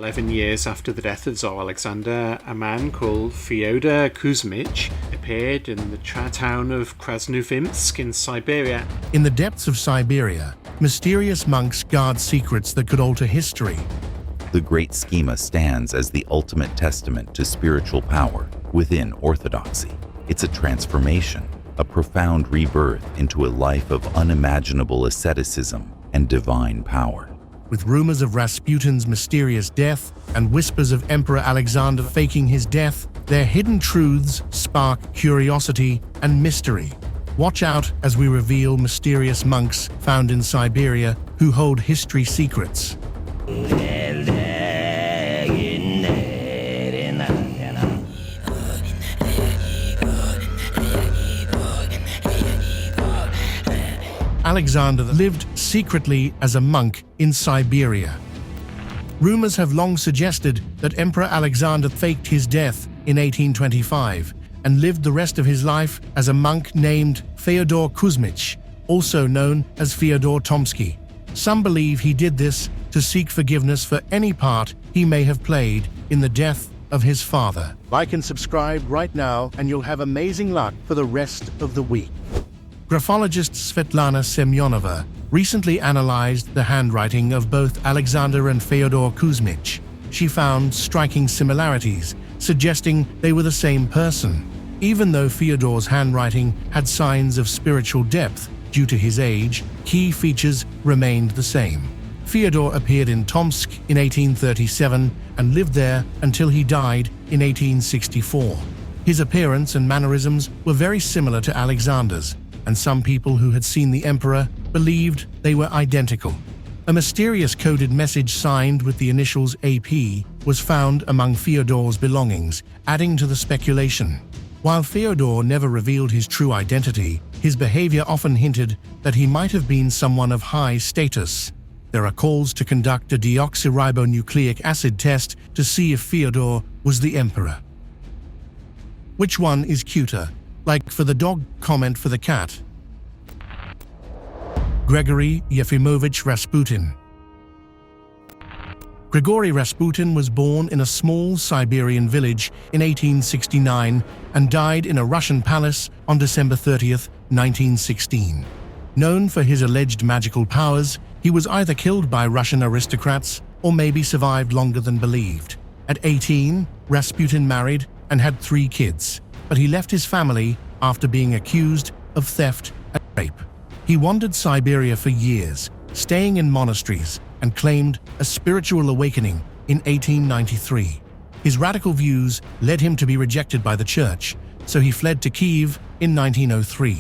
11 years after the death of Tsar Alexander, a man called Fyodor Kuzmich appeared in the town of Krasnovinsk in Siberia. In the depths of Siberia, mysterious monks guard secrets that could alter history. The Great Schema stands as the ultimate testament to spiritual power within Orthodoxy. It's a transformation, a profound rebirth into a life of unimaginable asceticism and divine power. With rumors of Rasputin's mysterious death and whispers of Emperor Alexander faking his death, their hidden truths spark curiosity and mystery. Watch out as we reveal mysterious monks found in Siberia who hold history secrets. Alexander lived secretly as a monk in Siberia. Rumors have long suggested that Emperor Alexander faked his death in 1825 and lived the rest of his life as a monk named Fyodor Kuzmich, also known as Fyodor Tomsky. Some believe he did this to seek forgiveness for any part he may have played in the death of his father. Like and subscribe right now and you'll have amazing luck for the rest of the week. Graphologist Svetlana Semyonova recently analyzed the handwriting of both Alexander and Fyodor Kuzmich. She found striking similarities, suggesting they were the same person. Even though Fyodor's handwriting had signs of spiritual depth due to his age, key features remained the same. Fyodor appeared in Tomsk in 1837 and lived there until he died in 1864. His appearance and mannerisms were very similar to Alexander's, and some people who had seen the emperor believed they were identical. A mysterious coded message signed with the initials AP was found among Fyodor's belongings, adding to the speculation. While Fyodor never revealed his true identity, his behavior often hinted that he might have been someone of high status. There are calls to conduct a deoxyribonucleic acid test to see if Fyodor was the emperor. Which one is cuter? Like for the dog, comment for the cat. Gregory Yefimovich Rasputin. Gregory Rasputin was born in a small Siberian village in 1869 and died in a Russian palace on December 30th, 1916. Known for his alleged magical powers, he was either killed by Russian aristocrats or maybe survived longer than believed. At 18, Rasputin married and had 3 kids. But he left his family after being accused of theft and rape. He wandered Siberia for years, staying in monasteries, and claimed a spiritual awakening in 1893. His radical views led him to be rejected by the church, so he fled to Kiev in 1903.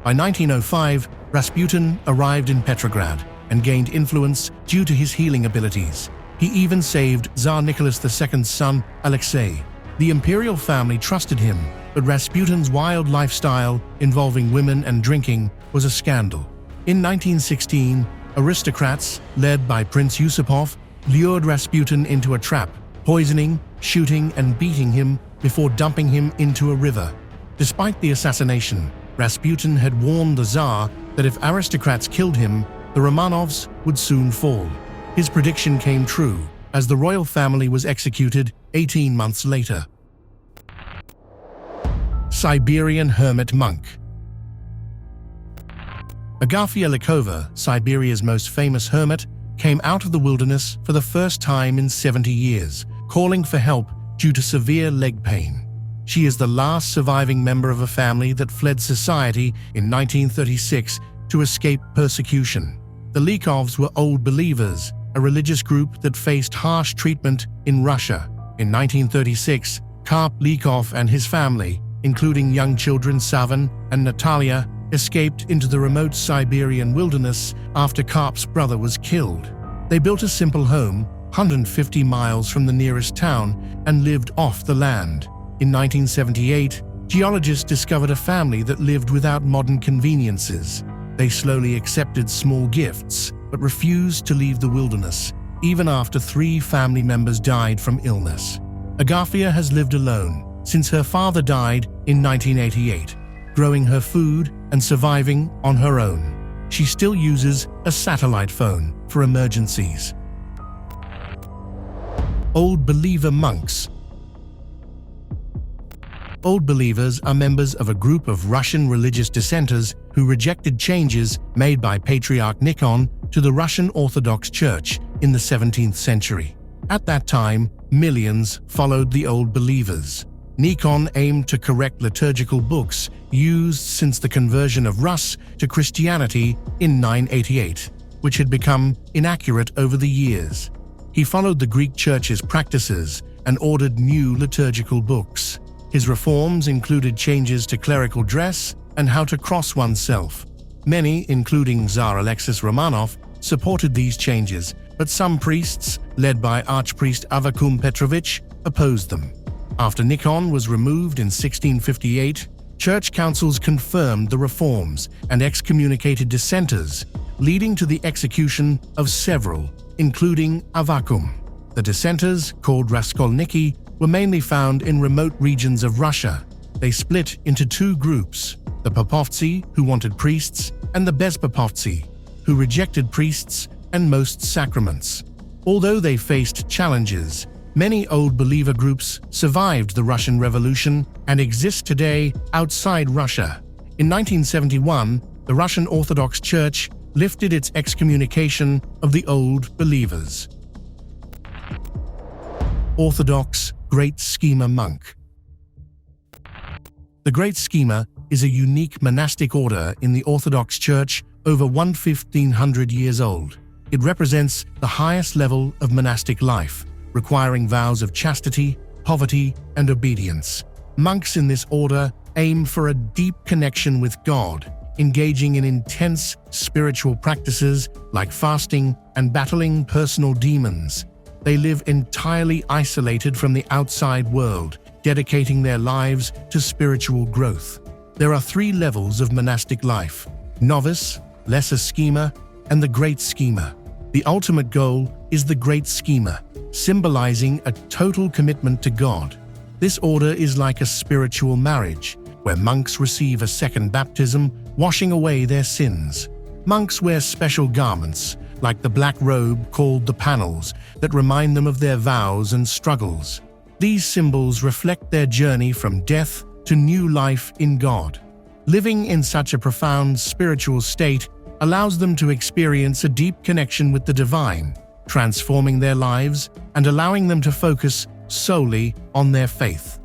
By 1905, Rasputin arrived in Petrograd and gained influence due to his healing abilities. He even saved Tsar Nicholas II's son, Alexei. The imperial family trusted him, but Rasputin's wild lifestyle involving women and drinking was a scandal. In 1916, aristocrats, led by Prince Yusupov, lured Rasputin into a trap, poisoning, shooting, and beating him before dumping him into a river. Despite the assassination, Rasputin had warned the Tsar that if aristocrats killed him, the Romanovs would soon fall. His prediction came true, as the royal family was executed 18 months later. Siberian Hermit Monk. Agafia Likova, Siberia's most famous hermit, came out of the wilderness for the first time in 70 years, calling for help due to severe leg pain. She is the last surviving member of a family that fled society in 1936 to escape persecution. The Likovs were Old Believers, a religious group that faced harsh treatment in Russia. In 1936, Karp Likov and his family, including young children Savan and Natalia, escaped into the remote Siberian wilderness after Karp's brother was killed. They built a simple home, 150 miles from the nearest town, and lived off the land. In 1978, geologists discovered a family that lived without modern conveniences. They slowly accepted small gifts, but refused to leave the wilderness, even after 3 family members died from illness. Agafia has lived alone since her father died in 1988, growing her food and surviving on her own. She still uses a satellite phone for emergencies. Old Believer monks. Old Believers are members of a group of Russian religious dissenters who rejected changes made by Patriarch Nikon to the Russian Orthodox Church in the 17th century. At that time, millions followed the Old Believers. Nikon aimed to correct liturgical books used since the conversion of Rus to Christianity in 988, which had become inaccurate over the years. He followed the Greek Church's practices and ordered new liturgical books. His reforms included changes to clerical dress and how to cross oneself. Many, including Tsar Alexis Romanov, supported these changes, but some priests, led by Archpriest Avakum Petrovich, opposed them. After Nikon was removed in 1658, church councils confirmed the reforms and excommunicated dissenters, leading to the execution of several, including Avakum. The dissenters, called Raskolniki, were mainly found in remote regions of Russia. They split into two groups: the Popovtsi, who wanted priests, and the Bezpopovtsi, who rejected priests and most sacraments. Although they faced challenges, many Old Believer groups survived the Russian Revolution and exist today outside Russia. In 1971, the Russian Orthodox Church lifted its excommunication of the Old Believers. Orthodox Great Schema monk. The Great Schema is a unique monastic order in the Orthodox Church, over 1,500 years old. It represents the highest level of monastic life, requiring vows of chastity, poverty, and obedience. Monks in this order aim for a deep connection with God, engaging in intense spiritual practices like fasting and battling personal demons. They live entirely isolated from the outside world, dedicating their lives to spiritual growth. There are 3 levels of monastic life: novice, lesser schema, and the great schema. The ultimate goal is the great schema, symbolizing a total commitment to God. This order is like a spiritual marriage, where monks receive a second baptism, washing away their sins. Monks wear special garments, like the black robe called the panels, that remind them of their vows and struggles. These symbols reflect their journey from death to new life in God. Living in such a profound spiritual state allows them to experience a deep connection with the divine, transforming their lives and allowing them to focus solely on their faith.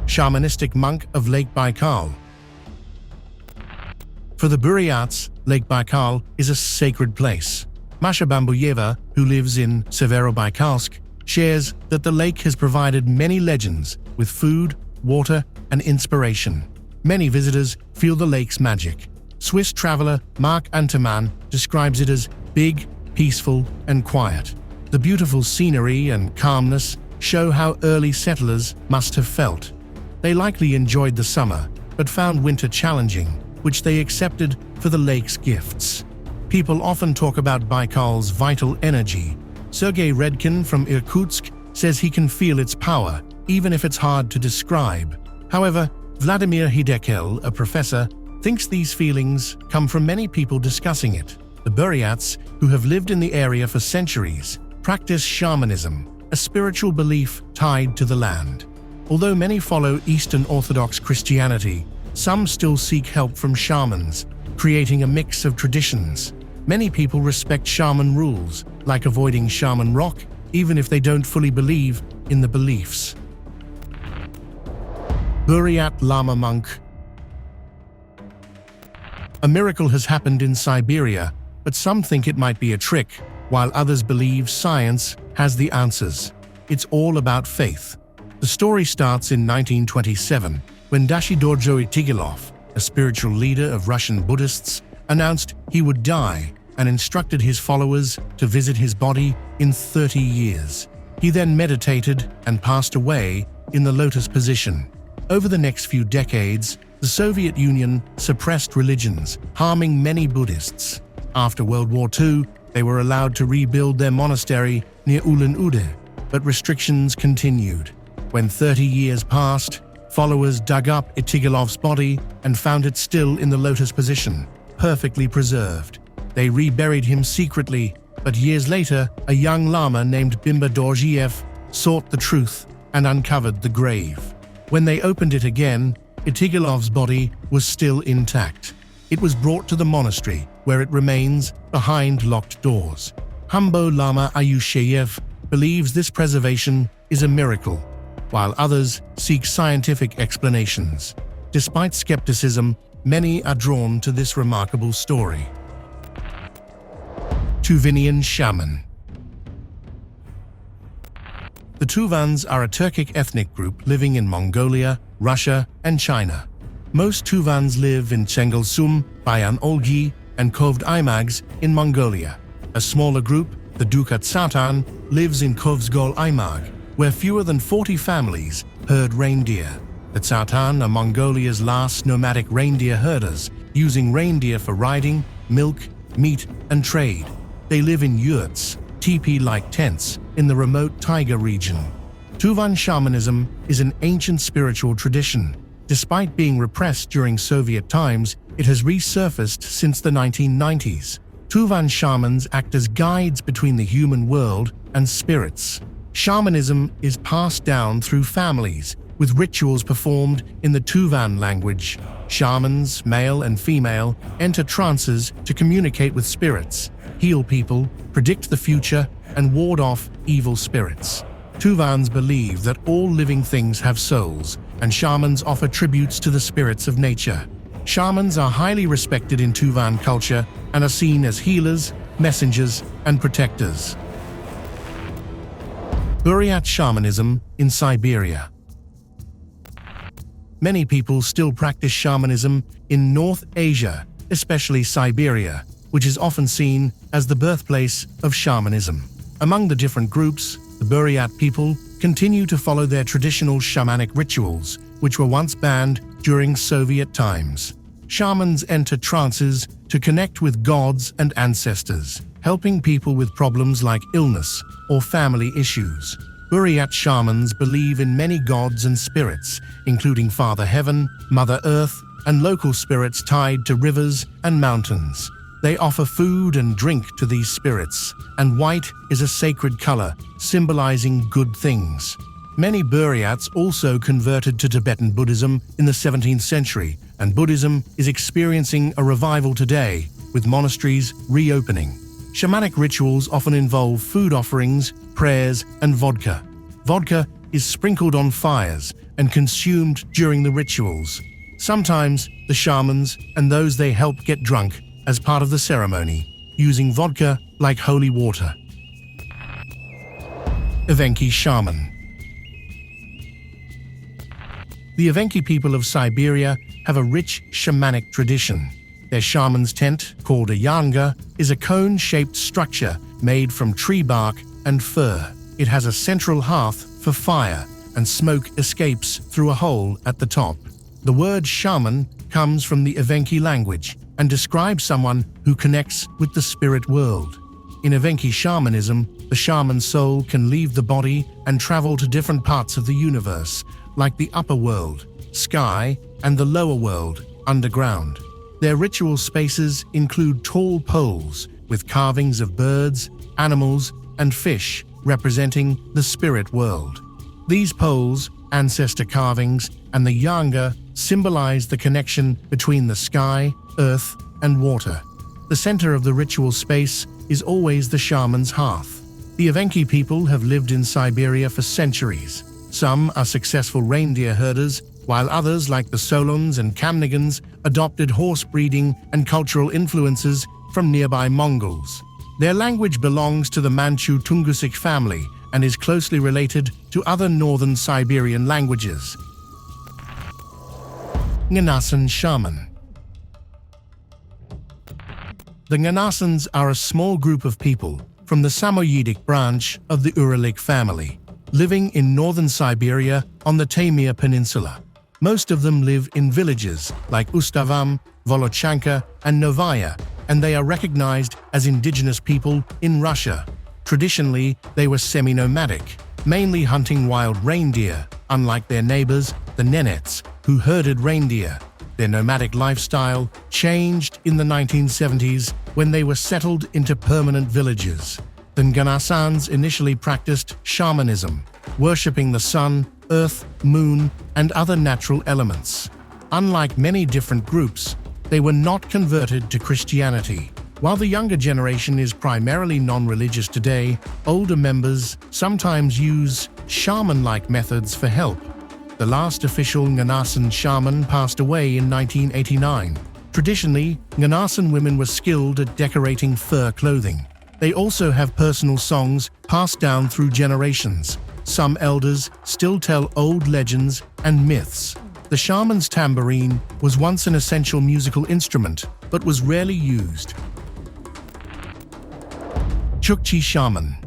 Shamanistic monk of Lake Baikal. For the Buryats, Lake Baikal is a sacred place. Masha Bambuyeva, who lives in Severobaikalsk, shares that the lake has provided many legends with food, water, and inspiration. Many visitors feel the lake's magic. Swiss traveler Mark Anteman describes it as big, peaceful, and quiet. The beautiful scenery and calmness show how early settlers must have felt. They likely enjoyed the summer, but found winter challenging, which they accepted for the lake's gifts. People often talk about Baikal's vital energy. Sergei Redkin from Irkutsk says he can feel its power, even if it's hard to describe. However, Vladimir Hidekel, a professor, thinks these feelings come from many people discussing it. The Buryats, who have lived in the area for centuries, practice shamanism, a spiritual belief tied to the land. Although many follow Eastern Orthodox Christianity, some still seek help from shamans, creating a mix of traditions. Many people respect shaman rules, like avoiding shaman rock, even if they don't fully believe in the beliefs. Buryat Llama monk. A miracle has happened in Siberia, but some think it might be a trick, while others believe science has the answers. It's all about faith. The story starts in 1927, when Dashidorjo Itigilov, a spiritual leader of Russian Buddhists, announced he would die and instructed his followers to visit his body in 30 years. He then meditated and passed away in the lotus position. Over the next few decades, the Soviet Union suppressed religions, harming many Buddhists. After World War II, they were allowed to rebuild their monastery near Ulan-Ude, but restrictions continued. When 30 years passed, followers dug up Itigilov's body and found it still in the lotus position, perfectly preserved. They reburied him secretly but years later, a young Llama named Bimba Dorjiev sought the truth and uncovered the grave. When they opened it again, Itigilov's body was still intact. It was brought to the monastery, where it remains behind locked doors. Humbo Lama Ayusheyev believes this preservation is a miracle, while others seek scientific explanations. Despite skepticism, many are drawn to this remarkable story. Tuvan Shaman. The Tuvans are a Turkic ethnic group living in Mongolia, Russia, and China. Most Tuvans live in Çengelsum, Bayan Olgi, and Kovd Aymags in Mongolia. A smaller group, the Dukat Satan, lives in Kovsgol Aymag, where fewer than 40 families herd reindeer. The Tsatan are Mongolia's last nomadic reindeer herders, using reindeer for riding, milk, meat, and trade. They live in yurts, teepee-like tents, in the remote taiga region. Tuvan shamanism is an ancient spiritual tradition. Despite being repressed during Soviet times, it has resurfaced since the 1990s. Tuvan shamans act as guides between the human world and spirits. Shamanism is passed down through families, with rituals performed in the Tuvan language. Shamans, male and female, enter trances to communicate with spirits, heal people, predict the future, and ward off evil spirits. Tuvans believe that all living things have souls, and shamans offer tributes to the spirits of nature. Shamans are highly respected in Tuvan culture and are seen as healers, messengers, and protectors. Burat shamanism in Siberia. Many people still practice shamanism in North Asia, especially Siberia, which is often seen as the birthplace of shamanism. Among the different groups, the Buryat people continue to follow their traditional shamanic rituals, which were once banned during Soviet times. Shamans enter trances to connect with gods and ancestors, helping people with problems like illness or family issues. Buryat shamans believe in many gods and spirits, including Father Heaven, Mother Earth, and local spirits tied to rivers and mountains. They offer food and drink to these spirits, and white is a sacred color, symbolizing good things. Many Buryats also converted to Tibetan Buddhism in the 17th century, and Buddhism is experiencing a revival today, with monasteries reopening. Shamanic rituals often involve food offerings, prayers, and vodka. Vodka is sprinkled on fires and consumed during the rituals. Sometimes the shamans and those they help get drunk as part of the ceremony, using vodka like holy water. Evenki Shaman. The Evenki people of Siberia have a rich shamanic tradition. Their shaman's tent, called a yanga, is a cone-shaped structure made from tree bark and fur. It has a central hearth for fire, and smoke escapes through a hole at the top. The word shaman comes from the Evenki language and describes someone who connects with the spirit world. In Evenki shamanism, the shaman's soul can leave the body and travel to different parts of the universe, like the upper world, sky, and the lower world, underground. Their ritual spaces include tall poles with carvings of birds, animals, and fish representing the spirit world. These poles, ancestor carvings, and the yanga symbolize the connection between the sky, earth, and water. The center of the ritual space is always the shaman's hearth. The Evenki people have lived in Siberia for centuries. Some are successful reindeer herders, while others, like the Solons and Kamnigans, adopted horse breeding and cultural influences from nearby Mongols. Their language belongs to the Manchu Tungusic family and is closely related to other northern Siberian languages. Nanasan Shaman. The Nanasans are a small group of people from the Samoyedic branch of the Uralic family, living in northern Siberia on the Taimyr Peninsula. Most of them live in villages like Ustavam, Volochanka, and Novaya, and they are recognized as indigenous people in Russia. Traditionally, they were semi-nomadic, mainly hunting wild reindeer, unlike their neighbors, the Nenets, who herded reindeer. Their nomadic lifestyle changed in the 1970s when they were settled into permanent villages. The Nganasans initially practiced shamanism, worshipping the sun, earth, moon, and other natural elements. Unlike many different groups, they were not converted to Christianity. While the younger generation is primarily non-religious today, older members sometimes use shaman-like methods for help. The last official Nanasan Shaman passed away in 1989. Traditionally, Nanasan women were skilled at decorating fur clothing. They also have personal songs passed down through generations. Some elders still tell old legends and myths. The shaman's tambourine was once an essential musical instrument, but was rarely used. Chukchi Shaman.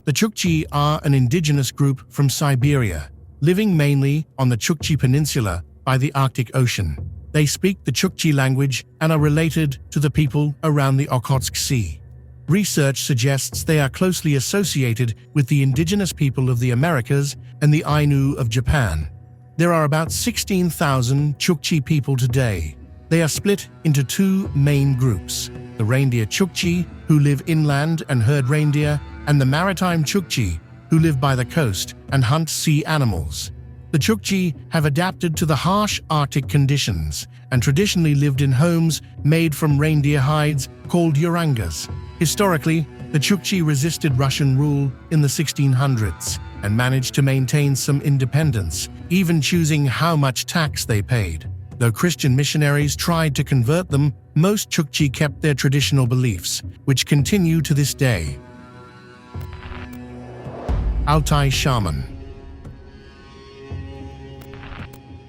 The Chukchi are an indigenous group from Siberia, living mainly on the Chukchi Peninsula by the Arctic Ocean. They speak the Chukchi language and are related to the people around the Okhotsk Sea. Research suggests they are closely associated with the indigenous people of the Americas and the Ainu of Japan. There are about 16,000 Chukchi people today. They are split into two main groups: the Reindeer Chukchi, who live inland and herd reindeer, and the maritime Chukchi, who live by the coast and hunt sea animals. The Chukchi have adapted to the harsh Arctic conditions and traditionally lived in homes made from reindeer hides called yurangas. Historically, the Chukchi resisted Russian rule in the 1600s and managed to maintain some independence, even choosing how much tax they paid. Though Christian missionaries tried to convert them, most Chukchi kept their traditional beliefs, which continue to this day. Alai Shaman.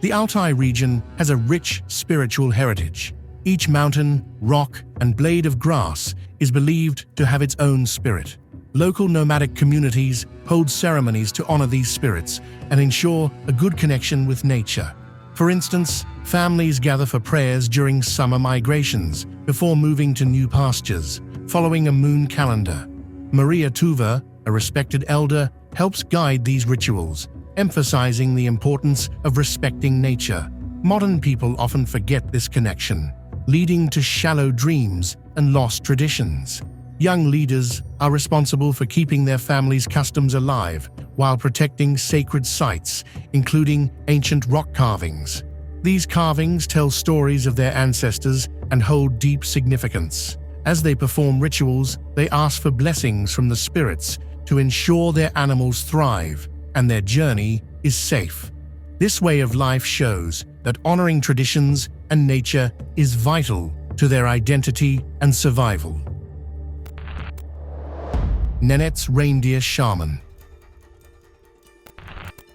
The Altai region has a rich spiritual heritage. Each mountain, rock, and blade of grass is believed to have its own spirit. Local nomadic communities hold ceremonies to honor these spirits and ensure a good connection with nature. For instance, families gather for prayers during summer migrations before moving to new pastures, following a moon calendar. Maria Tuva, a respected elder, helps guide these rituals, emphasizing the importance of respecting nature. Modern people often forget this connection, leading to shallow dreams and lost traditions. Young leaders are responsible for keeping their families' customs alive while protecting sacred sites, including ancient rock carvings. These carvings tell stories of their ancestors and hold deep significance. As they perform rituals, they ask for blessings from the spirits to ensure their animals thrive and their journey is safe. This way of life shows that honoring traditions and nature is vital to their identity and survival. Nenets Reindeer Shaman.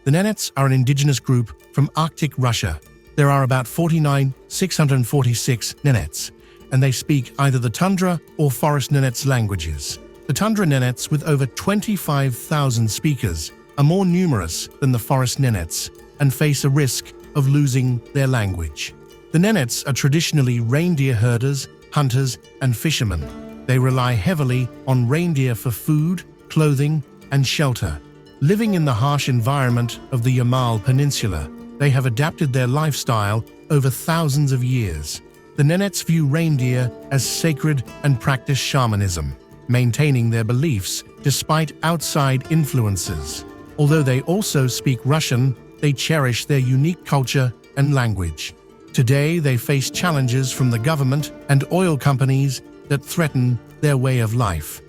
The Nenets are an indigenous group from Arctic Russia. There are about 49,646 Nenets, and they speak either the Tundra or Forest Nenets languages. The Tundra Nenets, with over 25,000 speakers, are more numerous than the Forest Nenets and face a risk of losing their language. The Nenets are traditionally reindeer herders, hunters, and fishermen. They rely heavily on reindeer for food, clothing, and shelter. Living in the harsh environment of the Yamal Peninsula, they have adapted their lifestyle over thousands of years. The Nenets view reindeer as sacred and practice shamanism, maintaining their beliefs despite outside influences. Although they also speak Russian, they cherish their unique culture and language. Today, they face challenges from the government and oil companies that threaten their way of life.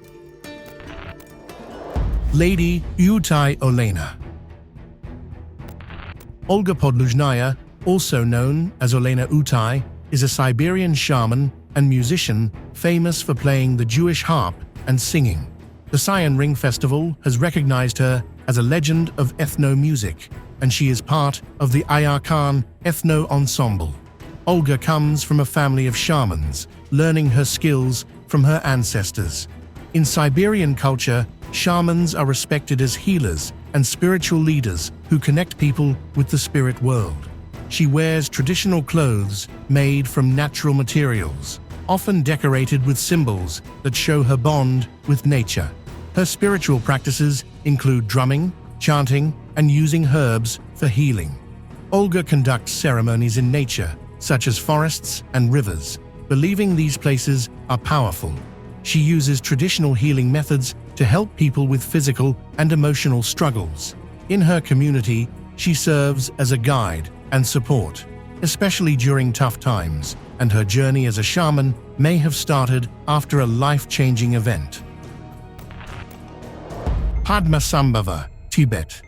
Lady Utai Olena. Olga Podluzhnaya, also known as Olena Utai, is a Siberian shaman and musician famous for playing the Jewish harp and singing. The Sion Ring Festival has recognized her as a legend of ethno-music, and she is part of the Ayarkan ethno ensemble. Olga comes from a family of shamans, learning her skills from her ancestors. In Siberian culture, shamans are respected as healers and spiritual leaders who connect people with the spirit world. She wears traditional clothes made from natural materials, often decorated with symbols that show her bond with nature. Her spiritual practices include drumming, chanting, and using herbs for healing. Olga conducts ceremonies in nature, such as forests and rivers, believing these places are powerful. She uses traditional healing methods to help people with physical and emotional struggles. In her community, she serves as a guide and support, especially during tough times, and her journey as a shaman may have started after a life-changing event. Padmasamba, Tibet.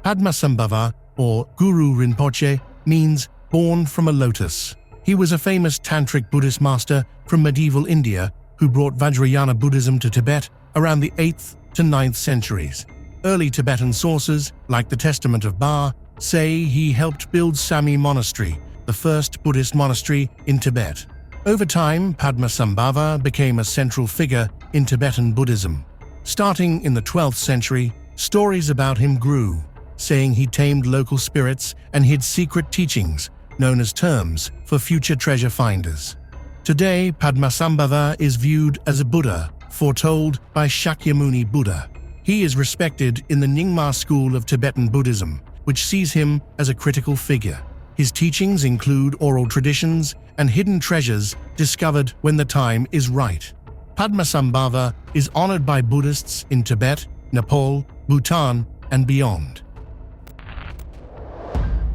Padmasamba, or Guru Rinpoche, means born from a lotus. He was a famous tantric Buddhist master from medieval India who brought Vajrayana Buddhism to Tibet around the 8th to 9th centuries. Early Tibetan sources, like the Testament of Ba, say he helped build Sami Monastery, the first Buddhist monastery in Tibet. Over time, Padmasamba became a central figure in Tibetan Buddhism. Starting in the 12th century, stories about him grew, saying he tamed local spirits and hid secret teachings, known as terms, for future treasure finders. Today, Padmasamba is viewed as a Buddha, foretold by Shakyamuni Buddha. He is respected in the Nyingma school of Tibetan Buddhism, which sees him as a critical figure. His teachings include oral traditions and hidden treasures discovered when the time is right. Padmasamba is honored by Buddhists in Tibet, Nepal, Bhutan, and beyond.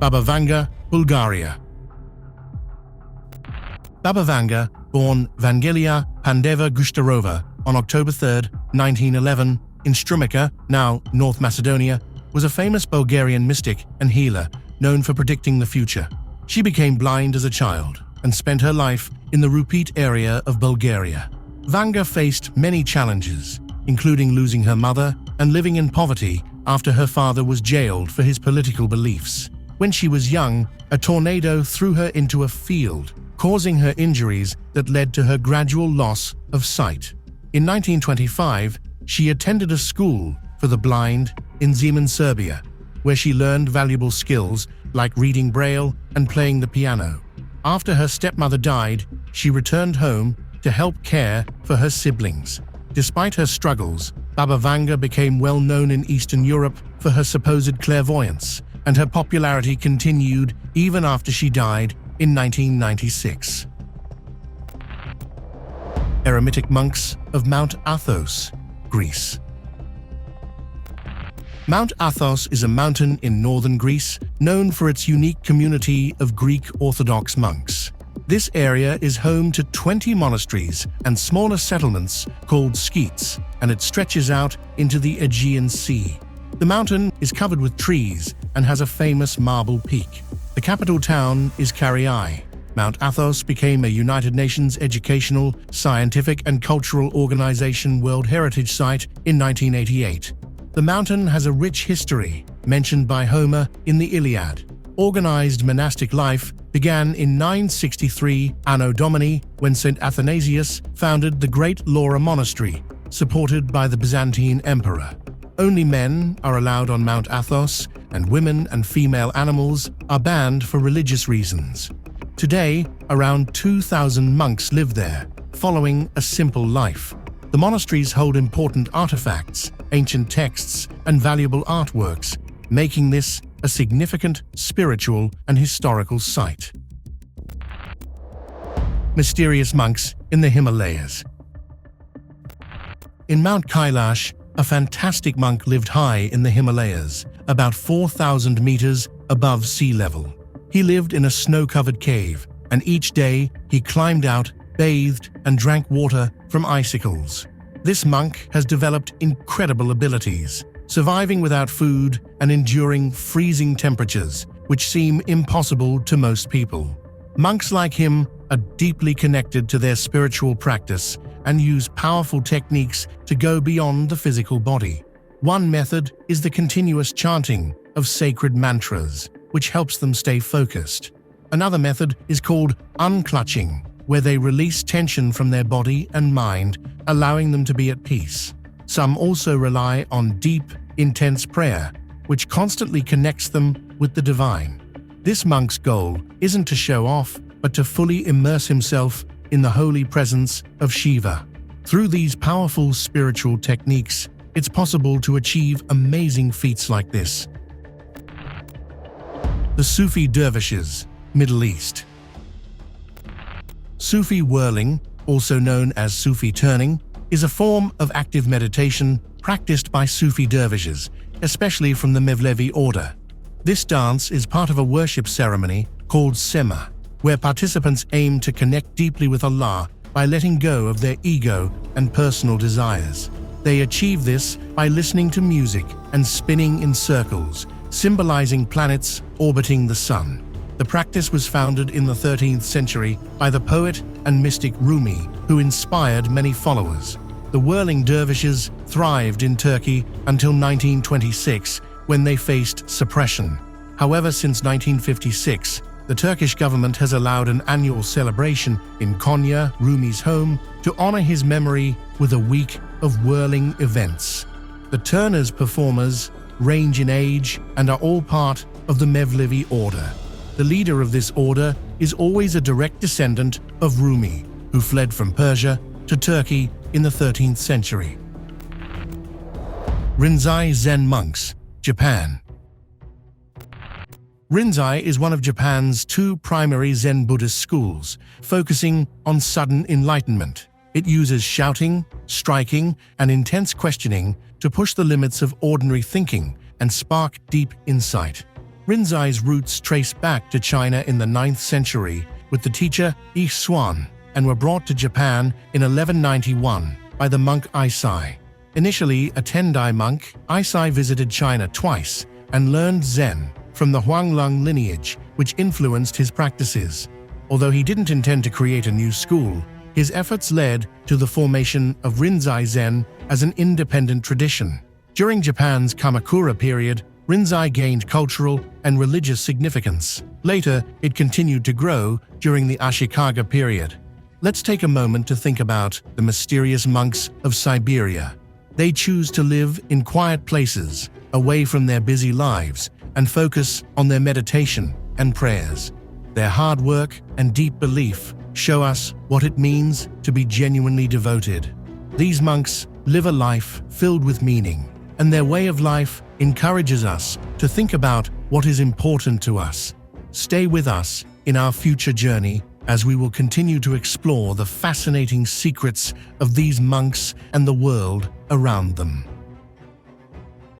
Baba Vanga, Bulgaria. Baba Vanga, born Vangelia Pandeva Gushtarova on October 3, 1911, in Strumica, now North Macedonia, was a famous Bulgarian mystic and healer known for predicting the future. She became blind as a child and spent her life in the Rupit area of Bulgaria. Vanga faced many challenges, including losing her mother and living in poverty after her father was jailed for his political beliefs. When she was young, a tornado threw her into a field, causing her injuries that led to her gradual loss of sight. In 1925, she attended a school for the blind in Zemun, Serbia, where she learned valuable skills like reading Braille and playing the piano. After her stepmother died, she returned home to help care for her siblings. Despite her struggles, Baba Vanga became well known in Eastern Europe for her supposed clairvoyance, and her popularity continued even after she died in 1996. Eremitic monks of Mount Athos, Greece. Mount Athos is a mountain in northern Greece known for its unique community of Greek Orthodox monks. This area is home to 20 monasteries and smaller settlements called skeets, and it stretches out into the Aegean Sea. The mountain is covered with trees and has a famous marble peak. The capital town is Kariai. Mount Athos became a United Nations Educational, Scientific and Cultural Organization World Heritage Site in 1988. The mountain has a rich history, mentioned by Homer in the Iliad. Organized monastic life began in 963 Anno Domini when St. Athanasius founded the Great Laura Monastery, supported by the Byzantine Emperor. Only men are allowed on Mount Athos, and women and female animals are banned for religious reasons. Today, around 2,000 monks live there, following a simple life. The monasteries hold important artifacts, ancient texts, and valuable artworks, making this a significant spiritual and historical site. Mysterious monks in the Himalayas. In Mount Kailash, a fantastic monk lived high in the Himalayas, about 4,000 meters above sea level. He lived in a snow-covered cave, and each day he climbed out, bathed, and drank water from icicles. This monk has developed incredible abilities, surviving without food and enduring freezing temperatures, which seem impossible to most people. Monks like him are deeply connected to their spiritual practice and use powerful techniques to go beyond the physical body. One method is the continuous chanting of sacred mantras, which helps them stay focused. Another method is called unclutching, where they release tension from their body and mind, allowing them to be at peace. Some also rely on deep, intense prayer, which constantly connects them with the divine. This monk's goal isn't to show off, but to fully immerse himself in the holy presence of Shiva. Through these powerful spiritual techniques, it's possible to achieve amazing feats like this. The Sufi Dervishes, Middle East. Sufi whirling, also known as Sufi turning, is a form of active meditation practiced by Sufi dervishes, especially from the Mevlevi order. This dance is part of a worship ceremony called Schema, where participants aim to connect deeply with Allah by letting go of their ego and personal desires. They achieve this by listening to music and spinning in circles, symbolizing planets orbiting the sun. The practice was founded in the 13th century by the poet and mystic Rumi, who inspired many followers. The whirling dervishes thrived in Turkey until 1926, when they faced suppression. However, since 1956, the Turkish government has allowed an annual celebration in Konya, Rumi's home, to honor his memory with a week of whirling events. The Turners performers range in age and are all part of the Mevlevi order. The leader of this order is always a direct descendant of Rumi, who fled from Persia to Turkey in the 13th century. Renai Zen monks, Japan. Renai is one of Japan's two primary Zen Buddhist schools, focusing on sudden enlightenment. It uses shouting, striking, and intense questioning to push the limits of ordinary thinking and spark deep insight. Renai's roots trace back to China in the 9th century with the teacher Yi Xuan, and were brought to Japan in 1191 by the monk Eisai. Initially a Tendai monk, Eisai visited China twice and learned Zen from the Huanglong lineage, which influenced his practices. Although he didn't intend to create a new school, his efforts led to the formation of Renai Zen as an independent tradition. During Japan's Kamakura period, Renai gained cultural and religious significance. Later, it continued to grow during the Ashikaga period. Let's take a moment to think about the mysterious monks of Siberia. They choose to live in quiet places, away from their busy lives, and focus on their meditation and prayers. Their hard work and deep belief show us what it means to be genuinely devoted. These monks live a life filled with meaning, and their way of life encourages us to think about what is important to us. Stay with us in our future journey as we will continue to explore the fascinating secrets of these monks and the world around them.